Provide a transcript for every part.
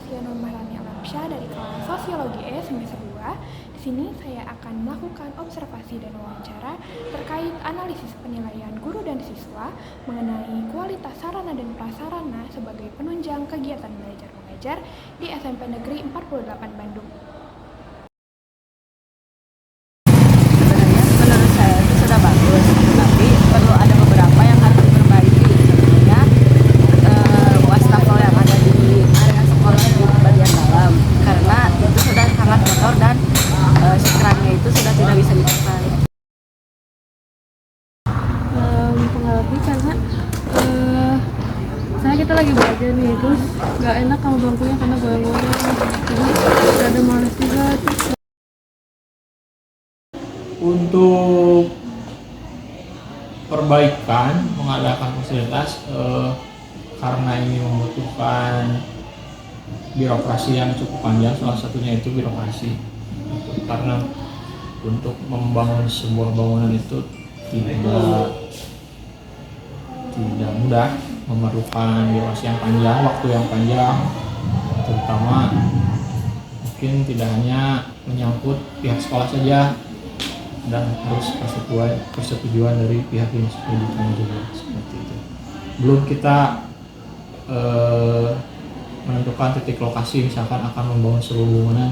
saya Nur Maharani Alamsyah dari kelas Sosiologi E semester 2. Di sini saya akan melakukan observasi dan wawancara terkait analisis penilaian guru dan siswa mengenai kualitas sarana dan prasarana sebagai penunjang kegiatan belajar mengajar di SMP Negeri 48 Bandung. Sebenarnya menurut saya itu sudah bagus, tapi perlu ada beberapa yang harus diperbaiki. Sebenarnya wastafel yang ada di area sekolah di bagian dalam, karena itu sudah sangat kotor dan sekerangnya itu sudah tidak bisa dipakai. Pengalami karena saya kita lagi belajar nih, terus nggak enak kalau bangkunya karena goyang-goyang, jadi ada males juga. Untuk perbaikan mengadakan fasilitas karena ini membutuhkan birokrasi yang cukup panjang, salah satunya itu birokrasi, karena untuk membangun sebuah bangunan itu tidak mudah, memerlukan birokrasi yang panjang, waktu yang panjang, terutama mungkin tidak hanya menyangkut pihak sekolah saja, dan harus persetujuan dari pihak dinas pendidikan juga, seperti itu. Belum kita menentukan titik lokasi, misalkan akan membangun sebuah bangunan,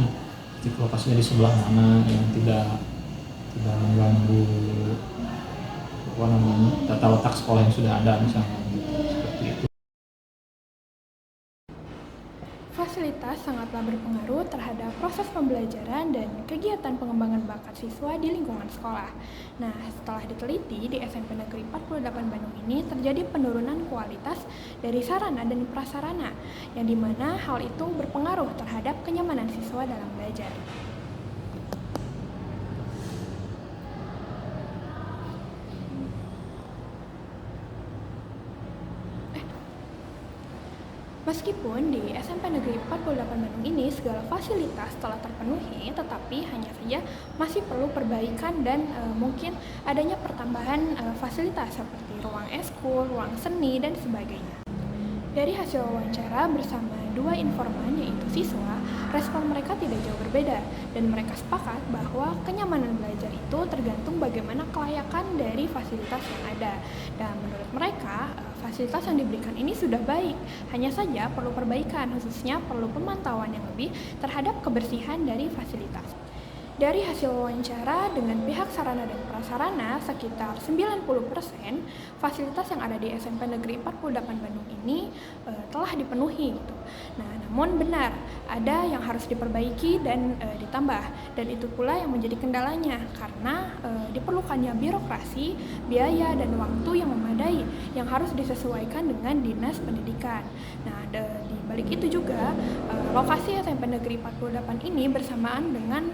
titik lokasinya di sebelah mana yang tidak mengganggu tata letak sekolah yang sudah ada, misalkan seperti itu. Fasilitas sangatlah berpengaruh terhadap proses pembelajaran dan kegiatan pengembangan bakat siswa di lingkungan sekolah. Nah, setelah diteliti di SMP Negeri 48 Bandung ini terjadi penurunan kualitas dari sarana dan prasarana, yang dimana hal itu berpengaruh terhadap kenyamanan siswa dalam belajar. Meskipun di SMP Negeri 48 Bandung ini segala fasilitas telah terpenuhi, tetapi hanya saja masih perlu perbaikan dan mungkin adanya pertambahan fasilitas seperti ruang eskul, ruang seni, dan sebagainya. Dari hasil wawancara bersama dua informan yaitu siswa, respon mereka tidak jauh berbeda dan mereka sepakat bahwa kenyamanan belajar itu tergantung bagaimana kelayakan dari fasilitas yang ada. Dan menurut mereka, fasilitas yang diberikan ini sudah baik, hanya saja perlu perbaikan, khususnya perlu pemantauan yang lebih terhadap kebersihan dari fasilitas. Dari hasil wawancara dengan pihak sarana dan prasarana, sekitar 90% fasilitas yang ada di SMP Negeri 48 Bandung ini telah dipenuhi. Gitu. Nah, namun benar, ada yang harus diperbaiki dan ditambah. Dan itu pula yang menjadi kendalanya, karena diperlukannya birokrasi, biaya, dan waktu yang memadai yang harus disesuaikan dengan dinas pendidikan. Nah, di balik itu juga, lokasi SMP Negeri 48 ini bersamaan dengan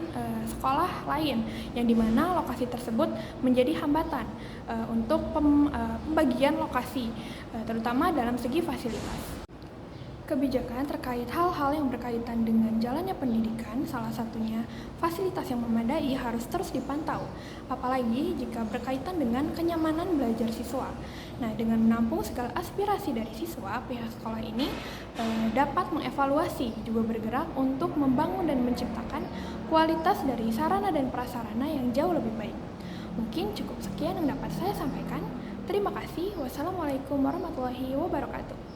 sekolah lain, yang dimana lokasi tersebut menjadi hambatan untuk pembagian lokasi, terutama dalam segi fasilitas. Kebijakan terkait hal-hal yang berkaitan dengan jalannya pendidikan, salah satunya fasilitas yang memadai harus terus dipantau, apalagi jika berkaitan dengan kenyamanan belajar siswa. Nah, dengan menampung segala aspirasi dari siswa, pihak sekolah ini dapat mengevaluasi, juga bergerak untuk membangun dan menciptakan kualitas dari sarana dan prasarana yang jauh lebih baik. Mungkin cukup sekian yang dapat saya sampaikan. Terima kasih. Wassalamualaikum warahmatullahi wabarakatuh.